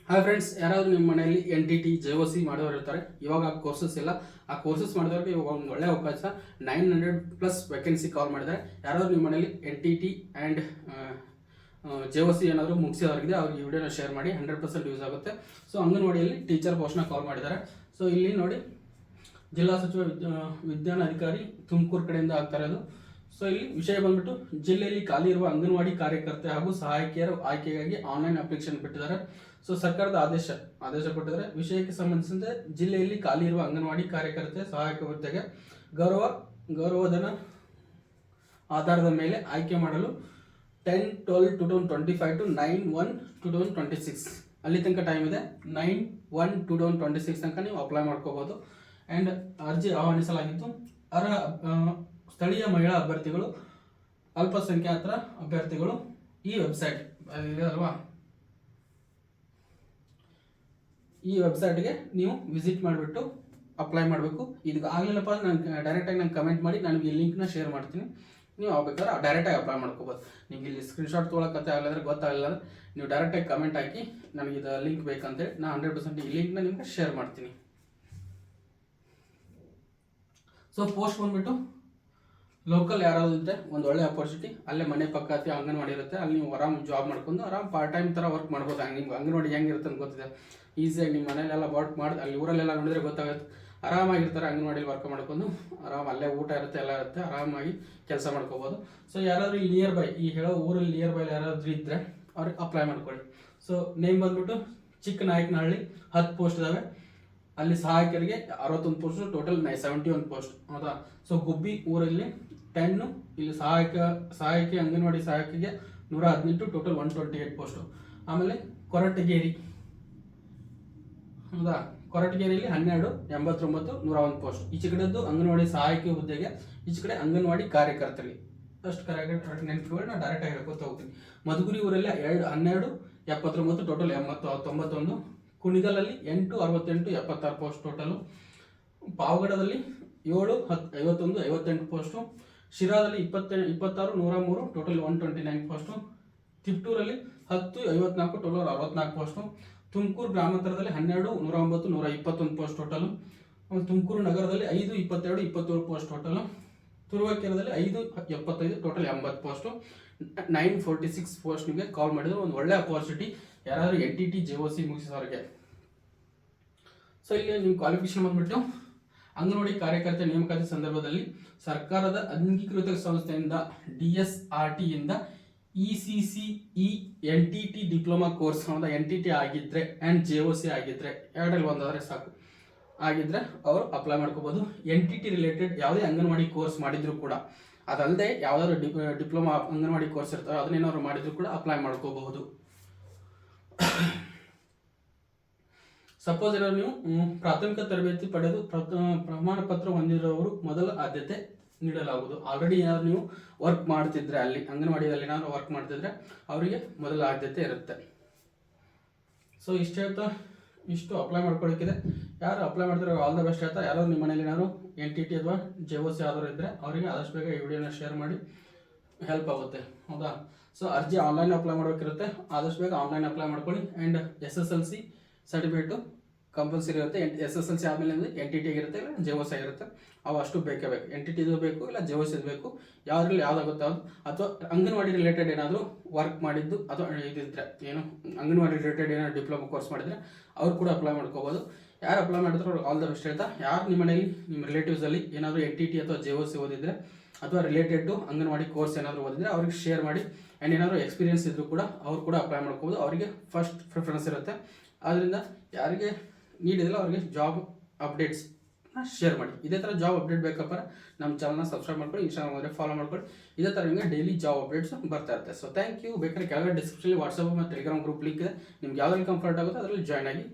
Hi friends, ಯಾರಾದರೂ ನಿಮ್ಮ ಮನೆಯಲ್ಲಿ NTT JOC ಮಾಡೋರು ಇರ್ತಾರೆ. ಇವಾಗ ಆ ಕೋರ್ಸಸ್ ಇಲ್ಲ. ಆ ಕೋರ್ಸಸ್ ಮಾಡಿದವ್ರಿಗೆ ಇವಾಗ ಒಂದು ಒಳ್ಳೆ ಅವಕಾಶ. 900+ ವೇಕೆನ್ಸಿ ಕಾಲ್ ಮಾಡಿದ್ದಾರೆ. ಯಾರಾದರೂ ನಿಮ್ಮ ಮನೆಯಲ್ಲಿ NTT ಆ್ಯಂಡ್ JOC ಏನಾದರೂ ಮುಗಿಸಿದವ್ರಿಗೆ ಅವ್ರಿಗೆ ಈ ವಿಡಿಯೋನ ಶೇರ್ ಮಾಡಿ. 100% ಯೂಸ್ ಆಗುತ್ತೆ. ಸೊ ಅಂಗನವಾಡಿಯಲ್ಲಿ ಟೀಚರ್ ಪೋಸ್ಟ್ನ ಕಾಲ್ ಮಾಡಿದ್ದಾರೆ. ಸೊ ಇಲ್ಲಿ ನೋಡಿ, ಜಿಲ್ಲಾ ಸಚಿವ ವಿಜ್ಞಾನ ಅಧಿಕಾರಿ ತುಮಕೂರು ಕಡೆಯಿಂದ ಆಗ್ತಾ ಇರೋದು. ಸೊ ಇಲ್ಲಿ ವಿಷಯ ಬಂದ್ಬಿಟ್ಟು, ಜಿಲ್ಲೆಯಲ್ಲಿ ಖಾಲಿ ಇರುವ ಅಂಗನವಾಡಿ ಕಾರ್ಯಕರ್ತೆ ಹಾಗೂ ಸಹಾಯಕಿಯರ ಆಯ್ಕೆಗಾಗಿ ಆನ್ಲೈನ್ ಅಪ್ಲಿಕೇಶನ್ ಬಿಟ್ಟಿದ್ದಾರೆ. ಸೊ ಸರ್ಕಾರದ ಆದೇಶ ಕೊಟ್ಟಿದ್ದಾರೆ. ವಿಷಯಕ್ಕೆ ಸಂಬಂಧಿಸಿದಂತೆ ಜಿಲ್ಲೆಯಲ್ಲಿ ಖಾಲಿ ಇರುವ ಅಂಗನವಾಡಿ ಕಾರ್ಯಕರ್ತೆ ಸಹಾಯಕ ಹುದ್ದೆಗೆ ಗೌರವಧನ ಆಧಾರದ ಮೇಲೆ ಆಯ್ಕೆ ಮಾಡಲು 10/12/2025 to 9/1/2026 ಅಲ್ಲಿ ತನಕ ಟೈಮ್ ಇದೆ. 9/1/2026 ತನಕ ನೀವು ಅಪ್ಲೈ ಮಾಡ್ಕೋಬಹುದು. ಆ್ಯಂಡ್ ಅರ್ಜಿ ಆಹ್ವಾನಿಸಲಾಗಿತ್ತು. ಸ್ಥಳೀಯ ಮಹಿಳಾ ಅಭ್ಯರ್ಥಿಗಳು, ಅಲ್ಪಸಂಖ್ಯಾತರ ಅಭ್ಯರ್ಥಿಗಳು ಈ ವೆಬ್ಸೈಟ್ ಇದೆ ಅಲ್ವಾ, ಈ ವೆಬ್ಸೈಟ್ಗೆ ನೀವು ವಿಸಿಟ್ ಮಾಡಿಬಿಟ್ಟು ಅಪ್ಲೈ ಮಾಡಬೇಕು. ಇದಕ್ಕೆ ಆಗಲಿಲ್ಲಪ್ಪ ಡೈರೆಕ್ಟಾಗಿ ನಂಗೆ ಕಮೆಂಟ್ ಮಾಡಿ, ನನಗೆ ಈ ಲಿಂಕ್ನ ಶೇರ್ ಮಾಡ್ತೀನಿ. ನೀವು ಆಗ್ಬೇಕಾದ್ರೆ ಡೈರೆಕ್ಟಾಗಿ ಅಪ್ಲೈ ಮಾಡ್ಕೋಬೋದು. ನಿಮಗೆ ಇಲ್ಲಿ ಸ್ಕ್ರೀನ್ಶಾಟ್ ತೊಗೊಳಕತ್ತೆ ಆಗಲಿದ್ರೆ ಗೊತ್ತಾಗಲ್ಲ, ನೀವು ಡೈರೆಕ್ಟಾಗಿ ಕಮೆಂಟ್ ಹಾಕಿ ನನಗೆ ಇದು ಲಿಂಕ್ ಬೇಕಂತೇಳಿ ನಾನು 100% ಈ ಲಿಂಕ್ನ ನಿಮಗೆ ಶೇರ್ ಮಾಡ್ತೀನಿ. ಸೊ ಪೋಸ್ಟ್ ಬಂದ್ಬಿಟ್ಟು ಲೋಕಲ್ ಯಾರಾದ್ರು ಇದ್ದರೆ ಒಂದು ಒಳ್ಳೆ ಅಪರ್ಚುನಿಟಿ. ಅಲ್ಲೇ ಮನೆ ಪಕ್ಕ ಹತ್ತಿ ಅಂಗನವಾಡಿ ಇರುತ್ತೆ, ಅಲ್ಲಿ ನೀವು ಆರಾಮ್ ಜಾಬ್ ಮಾಡ್ಕೊಂಡು ಆರಾಮ್ ಪಾರ್ಟ್ ಟೈಮ್ ಥರ ವರ್ಕ್ ಮಾಡ್ಬೋದು. ನಿಮ್ಗೆ ಅಂಗನವಾಡಿ ಹೆಂಗಿರುತ್ತೆ ಅಂತ ಗೊತ್ತಿದೆ. ಈಸಿಯಾಗಿ ನಿಮ್ಮ ಮನೇಲೆಲ್ಲ ವರ್ಕ್ ಮಾಡಿ, ಅಲ್ಲಿ ಊರಲ್ಲೆಲ್ಲ ನೋಡಿದ್ರೆ ಗೊತ್ತಾಗುತ್ತೆ. ಆರಾಮಾಗಿರ್ತಾರೆ ಅಂಗನವಾಡಿಲಿ ವರ್ಕ್ ಮಾಡ್ಕೊಂಡು, ಆರಾಮ್ ಅಲ್ಲೇ ಊಟ ಇರುತ್ತೆ, ಎಲ್ಲ ಇರುತ್ತೆ, ಆರಾಮಾಗಿ ಕೆಲಸ ಮಾಡ್ಕೋಬೋದು. ಸೊ ಯಾರಾದರೂ ಇಲ್ಲಿ ನಿಯರ್ ಬೈ, ಈ ಹೇಳೋ ಊರಲ್ಲಿ ನಿಯರ್ ಬೈ ಯಾರಾದರೂ ಇದ್ದರೆ ಅವ್ರಿಗೆ ಅಪ್ಲೈ ಮಾಡ್ಕೊಳ್ಳಿ. ಸೊ ನೇಮ್ ಬಂದ್ಬಿಟ್ಟು ಚಿಕ್ಕನಾಯಕನಹಳ್ಳಿ 10 ಪೋಸ್ಟ್ ಇದಾವೆ. ಅಲ್ಲಿ ಸಹಾಯಕರಿಗೆ 61 ಪೋಸ್ಟ್, ಟೋಟಲ್ 71 ಪೋಸ್ಟ್. ಹೌದಾ? ಸೊ ಗುಬ್ಬಿ ಊರಲ್ಲಿ 10, ಇಲ್ಲಿ ಸಹಾಯಕಿ ಅಂಗನವಾಡಿ ಸಹಾಯಕಿಗೆ 118, ಟೋಟಲ್ 128 ಪೋಸ್ಟು. ಆಮೇಲೆ ಕೊರಟಗೆರೆ, ಹೌದಾ, ಕೊರಟಗೆರೆಯಲ್ಲಿ 12, 89, 101 ಪೋಸ್ಟ್. ಈಚೆ ಕಡೆದ್ದು ಅಂಗನವಾಡಿ ಸಹಾಯಕಿ ಹುದ್ದೆಗೆ, ಈಚೆ ಕಡೆ ಅಂಗನವಾಡಿ ಕಾರ್ಯಕರ್ತರಿಗೆ. ಅಷ್ಟು ಕರೆಕ್ಟ್ ನೆನಪಿಗಳು ನಾನು ಡೈರೆಕ್ಟಾಗಿ ಹೇಳ್ಕೊತ ಹೋಗ್ತೀನಿ. ಮಧುಗುರಿ ಊರಲ್ಲಿ 12, 79, ಟೋಟಲ್ 91. ಕುಣಿಗಲಲ್ಲಿ 8, 68, 76 ಪೋಸ್ಟ್ ಟೋಟಲು. ಪಾವಗಡದಲ್ಲಿ 7, 51, 58 ಪೋಸ್ಟು. ಶಿರಾದಲ್ಲಿ 26, 103, ಟೋಟಲ್ 129 ಪೋಸ್ಟು. ತಿಪ್ಟೂರಲ್ಲಿ 10, 54, ಟೋಟಲ್ 64 ಪೋಸ್ಟು. ತುಮಕೂರು ಗ್ರಾಮಾಂತರದಲ್ಲಿ 12, 109, 121 ಪೋಸ್ಟ್ ಟೋಟಲು. ತುಮಕೂರು ನಗರದಲ್ಲಿ 5, 22, 27 ಪೋಸ್ಟ್ ಟೋಟಲು. ತುರುವೇಕೆರೆಯಲ್ಲಿ 5, 75, ಟೋಟಲ್ 80 ಪೋಸ್ಟು. 946 ಪೋಸ್ಟ್ ನಿಮಗೆ ಕಾಲ್ ಮಾಡಿದ್ರು. ಒಂದು ಒಳ್ಳೆ ಅಪಾರ್ಚುನಿಟಿ ಯಾರಾದರೂ NTT JOC ಮುಗಿಸಿದವ್ರಿಗೆ. ಸೊ ಇಲ್ಲಿ ನಿಮ್ಮ ಕ್ವಾಲಿಫಿಕೇಶನ್ ಬಂದ್ಬಿಟ್ಟು, ಅಂಗನವಾಡಿ ಕಾರ್ಯಕರ್ತೆ ನೇಮಕಾತಿ ಸಂದರ್ಭದಲ್ಲಿ ಸರ್ಕಾರದ ಅಂಗೀಕೃತ ಸಂಸ್ಥೆಯಿಂದ DSRT ಇಂದ ECCE NTT diploma course NTT ಆಗಿದ್ರೆ ಆ್ಯಂಡ್ JOC ಆಗಿದ್ರೆ, ಎರಡರಲ್ಲಿ ಒಂದಾದರೆ ಸಾಕು, ಆಗಿದ್ರೆ ಅವರು ಅಪ್ಲೈ ಮಾಡ್ಕೋಬೋದು. NTT ರಿಲೇಟೆಡ್ ಯಾವುದೇ ಅಂಗನವಾಡಿ ಕೋರ್ಸ್ ಮಾಡಿದ್ರು ಕೂಡ, ಅದಲ್ಲದೆ ಯಾವುದಾದ್ರು ಡಿಪ್ಲೊಮಾ ಅಂಗನವಾಡಿ ಕೋರ್ಸ್ ಇರ್ತಾರೆ, ಅದನ್ನೇನಾದ್ರು ಮಾಡಿದ್ರು ಕೂಡ ಅಪ್ಲೈ ಮಾಡ್ಕೋಬಹುದು. ಸಪೋಸ್ ಏನಾದ್ರು ನೀವು ಪ್ರಾಥಮಿಕ ತರಬೇತಿ ಪಡೆದು ಪ್ರಮಾಣ ಪತ್ರ ಹೊಂದಿರೋರು ಮೊದಲ ಆದ್ಯತೆ ನೀಡಲಾಗುವುದು. ಆಲ್ರೆಡಿ ಏನಾದ್ರು ನೀವು ವರ್ಕ್ ಮಾಡ್ತಿದ್ರೆ, ಅಲ್ಲಿ ಅಂಗನವಾಡಿಯಲ್ಲಿ ಏನಾದ್ರು ವರ್ಕ್ ಮಾಡ್ತಿದ್ರೆ ಅವರಿಗೆ ಮೊದಲ ಆದ್ಯತೆ ಇರುತ್ತೆ. ಸೊ ಇಷ್ಟು ಅಪ್ಲೈ ಮಾಡ್ಕೊಳ್ಳೋಕ್ಕಿದೆ. ಯಾರು ಅಪ್ಲೈ ಮಾಡ್ತಾರೆ ಆಲ್ ದ ಬೆಸ್ಟ್ ಹೇಳ್ತಾ. ಯಾರೋ ನಿಮ್ಮ ಮನೇಲಿ ಏನಾದ್ರು NTT ಅಥವಾ JOC ಯಾವ್ದಾದ್ರು ಇದ್ದರೆ ಅವರಿಗೆ ಆದಷ್ಟು ಬೇಗ ಈ ವಿಡಿಯೋನ ಶೇರ್ ಮಾಡಿ, ಹೆಲ್ಪ್ ಆಗುತ್ತೆ. ಹೌದಾ? ಸೊ ಅರ್ಜಿ ಆನ್ಲೈನ್ ಅಪ್ಲೈ ಮಾಡೋಕ್ಕಿರುತ್ತೆ, ಆದಷ್ಟು ಬೇಗ ಆನ್ಲೈನ್ ಅಪ್ಲೈ ಮಾಡ್ಕೊಳ್ಳಿ. ಆ್ಯಂಡ್ SSLC ಸರ್ಟಿಫಿಕೇಟು ಕಂಪಲ್ಸರಿ ಇರುತ್ತೆ. SSLC ಆದಮೇಲೆ NTT ಆಗಿರುತ್ತೆ, ಇಲ್ಲ JOC ಆಗಿರುತ್ತೆ. ಅವು ಅಷ್ಟು ಬೇಕೇ ಬೇಕು. NTT ಬೇಕು, ಇಲ್ಲ JOC ಬೇಕು, ಯಾವುದ್ರಲ್ಲಿ ಯಾವ್ದಾಗುತ್ತೆ ಅದು. ಅಥವಾ ಅಂಗನವಾಡಿ ರಿಲೇಟೆಡ್ ಏನಾದರೂ ವರ್ಕ್ ಮಾಡಿದ್ದು ಅಥವಾ ಇದಿದ್ರೆ, ಏನು ಅಂಗನವಾಡಿ ರಿಲೇಟೆಡ್ ಏನಾದ್ರು ಡಿಪ್ಲೊಮಾ ಕೋರ್ಸ್ ಮಾಡಿದರೆ ಅವ್ರು ಕೂಡ ಅಪ್ಲೈ ಮಾಡ್ಕೋಬೋದು. ಯಾರು ಅಪ್ಲೈ ಮಾಡಿದ್ರು ಅವ್ರು ಆಲ್ ದ ಬೆಸ್ಟ್ ಹೇಳ್ತಾ. ಯಾರು ನಿಮ್ಮ ಮನೆಯಲ್ಲಿ ನಿಮ್ಮ ರಿಲೇಟಿವ್ಸಲ್ಲಿ ಏನಾದರೂ NTT ಅಥವಾ JOC ಓದಿದ್ರೆ ಅಥವಾ ರಿಲೇಟೆಡ್ ಅಂಗನವಾಡಿ ಕೋರ್ಸ್ ಏನಾದರೂ ಓದಿದ್ರೆ ಅವ್ರಿಗೆ ಶೇರ್ ಮಾಡಿ. ಆ್ಯಂಡ್ ಏನಾದರೂ ಎಕ್ಸ್ಪೀರಿಯನ್ಸ್ ಇದ್ದರೂ ಕೂಡ ಅವ್ರು ಕೂಡ ಅಪ್ಲೈ ಮಾಡ್ಕೋಬೋದು. ಅವರಿಗೆ ಫಸ್ಟ್ ಪ್ರಿಫರೆನ್ಸ್ ಇರುತ್ತೆ. ಆದ್ದರಿಂದ ಯಾರಿಗೆ ನೀಡಿದಿಲ್ಲ ಅವ್ರಿಗೆ ಜಾಬ್ ಅಪ್ಡೇಟ್ಸ್ನ ಶೇರ್ ಮಾಡಿ. ಇದೇ ಥರ ಜಾಬ್ ಅಪ್ಡೇಟ್ ಬೇಕಪ್ಪ ನಮ್ಮ ಚಾನಲ್ನ ಸಬ್ಸ್ಕ್ರೈಬ್ ಮಾಡ್ಕೊಳ್ಳಿ, ಇನ್ಸ್ಟಾಗ್ರಾಮ್ ಫಾಲೋ ಮಾಡ್ಕೊಳ್ಳಿ. ಇದೇ ಥರ ನಿಮಗೆ ಡೈಲಿ ಜಾಬ್ ಅಪ್ಡೇಟ್ಸ್ ಬರ್ತಾ ಇರುತ್ತೆ. So thank you. ಬೇಕಾದ್ರೆ ಕೆಳಗಡೆ ಡಿಸ್ಕ್ರಿಪ್ಷನಲ್ಲಿ ವಾಟ್ಸಪ್ ಮತ್ತು ಟೆಲಿಗ್ರಾಮ್ ಗ್ರೂಪ್ ಲಿಂಕ್ ಇದೆ. ನಿಮ್ಗೆ ಯಾವ್ದ್ರಲ್ಲಿ ಕಂಫರ್ಟ್ ಆಗುತ್ತೋ ಅದರಲ್ಲಿ ಜಾಯ್ನ್ ಆಗಿ